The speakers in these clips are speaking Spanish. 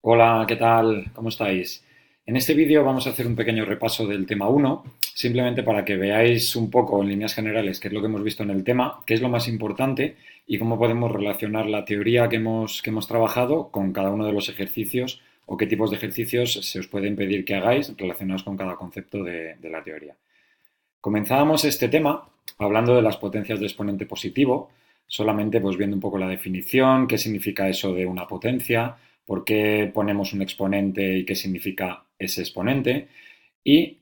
Hola, ¿qué tal? ¿Cómo estáis? En este vídeo vamos a hacer un pequeño repaso del tema 1, simplemente para que veáis un poco en líneas generales qué es lo que hemos visto en el tema, qué es lo más importante y cómo podemos relacionar la teoría que hemos trabajado con cada uno de los ejercicios o qué tipos de ejercicios se os pueden pedir que hagáis relacionados con cada concepto de la teoría. Comenzábamos este tema hablando de las potencias de exponente positivo, solamente pues viendo un poco la definición, qué significa eso de una potencia, por qué ponemos un exponente y qué significa ese exponente. Y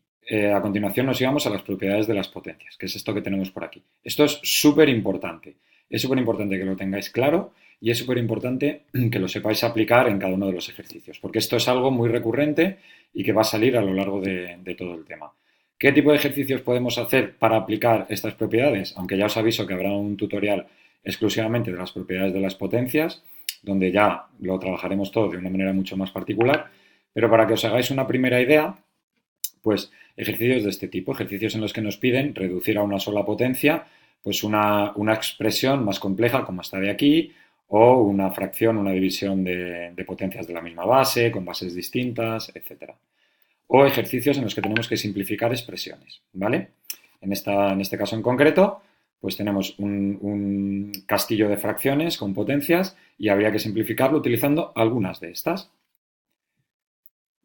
a continuación nos íbamos a las propiedades de las potencias, que es esto que tenemos por aquí. Esto es súper importante. Es súper importante que lo tengáis claro y es súper importante que lo sepáis aplicar en cada uno de los ejercicios, porque esto es algo muy recurrente y que va a salir a lo largo de todo el tema. ¿Qué tipo de ejercicios podemos hacer para aplicar estas propiedades? Aunque ya os aviso que habrá un tutorial exclusivamente de las propiedades de las potencias, donde ya lo trabajaremos todo de una manera mucho más particular, pero para que os hagáis una primera idea, pues ejercicios de este tipo, ejercicios en los que nos piden reducir a una sola potencia, pues una expresión más compleja como esta de aquí, o una fracción, una división de potencias de la misma base, con bases distintas, etcétera. O ejercicios en los que tenemos que simplificar expresiones, ¿vale? En este caso en concreto, pues tenemos un castillo de fracciones con potencias y habría que simplificarlo utilizando algunas de estas.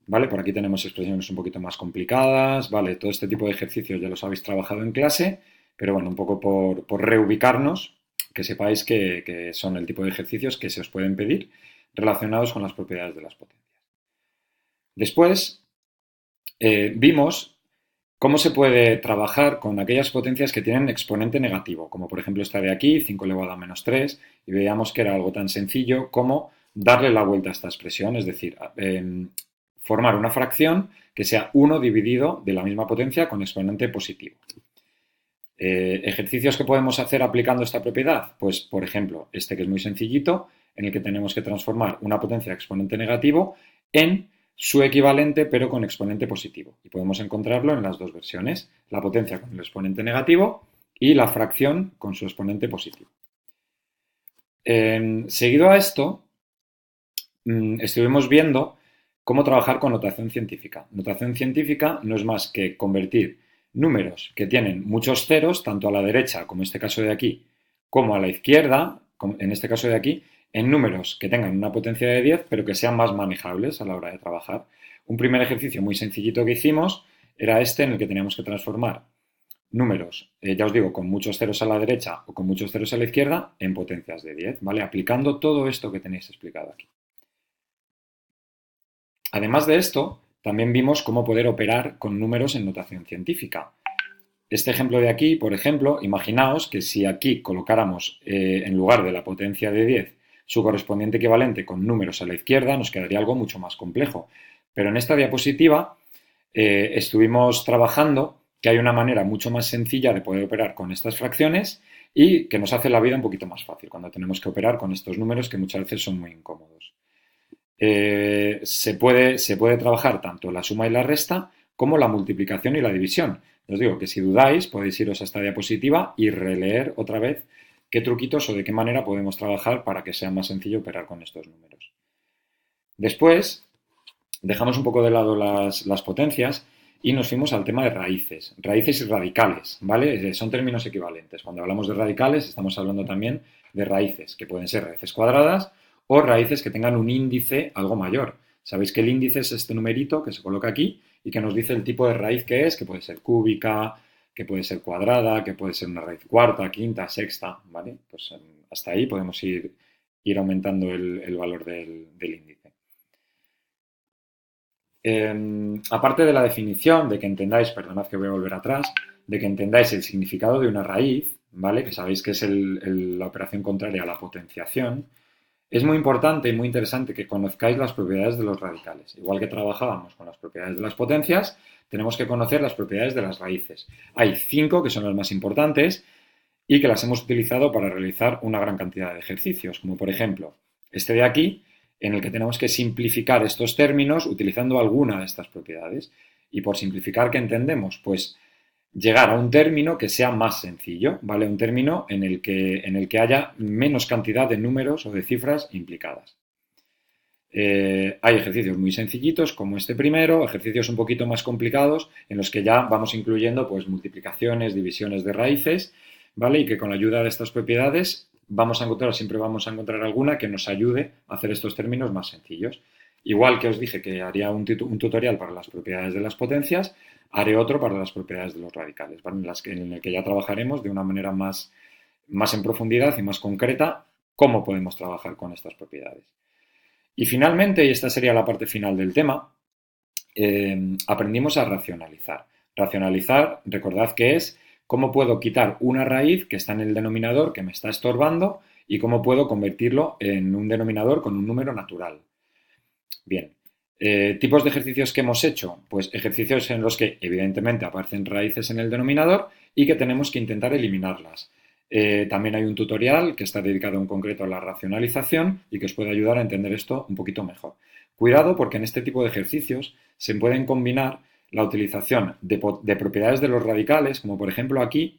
¿Vale? Por aquí tenemos expresiones un poquito más complicadas, ¿vale? Todo este tipo de ejercicios ya los habéis trabajado en clase, pero bueno, un poco por reubicarnos, que sepáis que son el tipo de ejercicios que se os pueden pedir relacionados con las propiedades de las potencias. Después, vimos cómo se puede trabajar con aquellas potencias que tienen exponente negativo, como por ejemplo esta de aquí, 5 elevado a menos 3, y veíamos que era algo tan sencillo como darle la vuelta a esta expresión, es decir, formar una fracción que sea 1 dividido de la misma potencia con exponente positivo. ¿Ejercicios que podemos hacer aplicando esta propiedad? Pues, por ejemplo, este que es muy sencillito, en el que tenemos que transformar una potencia de exponente negativo en su equivalente, pero con exponente positivo. Y podemos encontrarlo en las dos versiones, la potencia con el exponente negativo y la fracción con su exponente positivo. Seguido a esto, estuvimos viendo cómo trabajar con notación científica. Notación científica no es más que convertir números que tienen muchos ceros, tanto a la derecha, como en este caso de aquí, como a la izquierda, en este caso de aquí, en números que tengan una potencia de 10, pero que sean más manejables a la hora de trabajar. Un primer ejercicio muy sencillito que hicimos era este, en el que teníamos que transformar números, ya os digo, con muchos ceros a la derecha o con muchos ceros a la izquierda, en potencias de 10, ¿vale? Aplicando todo esto que tenéis explicado aquí. Además de esto, también vimos cómo poder operar con números en notación científica. Este ejemplo de aquí, por ejemplo, imaginaos que si aquí colocáramos en lugar de la potencia de 10 su correspondiente equivalente con números a la izquierda, nos quedaría algo mucho más complejo. Pero en esta diapositiva estuvimos trabajando que hay una manera mucho más sencilla de poder operar con estas fracciones y que nos hace la vida un poquito más fácil cuando tenemos que operar con estos números que muchas veces son muy incómodos. Se puede trabajar tanto la suma y la resta como la multiplicación y la división. Os digo que si dudáis podéis iros a esta diapositiva y releer otra vez qué truquitos o de qué manera podemos trabajar para que sea más sencillo operar con estos números. Después dejamos un poco de lado las potencias y nos fuimos al tema de raíces. Raíces y radicales, ¿vale? Son términos equivalentes. Cuando hablamos de radicales estamos hablando también de raíces, que pueden ser raíces cuadradas o raíces que tengan un índice algo mayor. Sabéis que el índice es este numerito que se coloca aquí y que nos dice el tipo de raíz que es, que puede ser cúbica, que puede ser cuadrada, que puede ser una raíz cuarta, quinta, sexta, ¿vale? Pues hasta ahí podemos ir aumentando el valor del índice. Aparte de la definición, de que entendáis, perdonad que voy a volver atrás, de que entendáis el significado de una raíz, ¿vale? Que sabéis que es la operación contraria a la potenciación, es muy importante y muy interesante que conozcáis las propiedades de los radicales. Igual que trabajábamos con las propiedades de las potencias, tenemos que conocer las propiedades de las raíces. Hay 5 que son las más importantes y que las hemos utilizado para realizar una gran cantidad de ejercicios, como por ejemplo este de aquí, en el que tenemos que simplificar estos términos utilizando alguna de estas propiedades. Y por simplificar, ¿qué entendemos? Pues llegar a un término que sea más sencillo, ¿vale? Un término en el que haya menos cantidad de números o de cifras implicadas. Hay ejercicios muy sencillitos como este primero, ejercicios un poquito más complicados en los que ya vamos incluyendo pues multiplicaciones, divisiones de raíces, ¿vale? Y que con la ayuda de estas propiedades siempre vamos a encontrar alguna que nos ayude a hacer estos términos más sencillos. Igual que os dije que haría un tutorial para las propiedades de las potencias, haré otro para las propiedades de los radicales, ¿vale? En el que ya trabajaremos de una manera más en profundidad y más concreta cómo podemos trabajar con estas propiedades. Y finalmente, y esta sería la parte final del tema, aprendimos a racionalizar. Racionalizar, recordad que es cómo puedo quitar una raíz que está en el denominador que me está estorbando y cómo puedo convertirlo en un denominador con un número natural. Bien, tipos de ejercicios que hemos hecho, pues ejercicios en los que evidentemente aparecen raíces en el denominador y que tenemos que intentar eliminarlas. También hay un tutorial que está dedicado en concreto a la racionalización y que os puede ayudar a entender esto un poquito mejor. Cuidado porque en este tipo de ejercicios se pueden combinar la utilización de propiedades de los radicales, como por ejemplo aquí,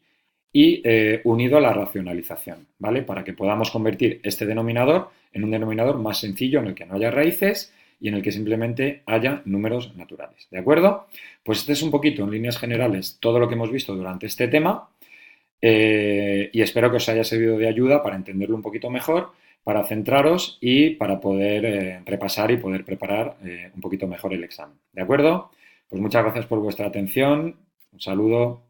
y unido a la racionalización, ¿vale? Para que podamos convertir este denominador en un denominador más sencillo en el que no haya raíces y en el que simplemente haya números naturales, ¿de acuerdo? Pues este es un poquito, en líneas generales, todo lo que hemos visto durante este tema y espero que os haya servido de ayuda para entenderlo un poquito mejor, para centraros y para poder repasar y poder preparar un poquito mejor el examen, ¿de acuerdo? Pues muchas gracias por vuestra atención, un saludo.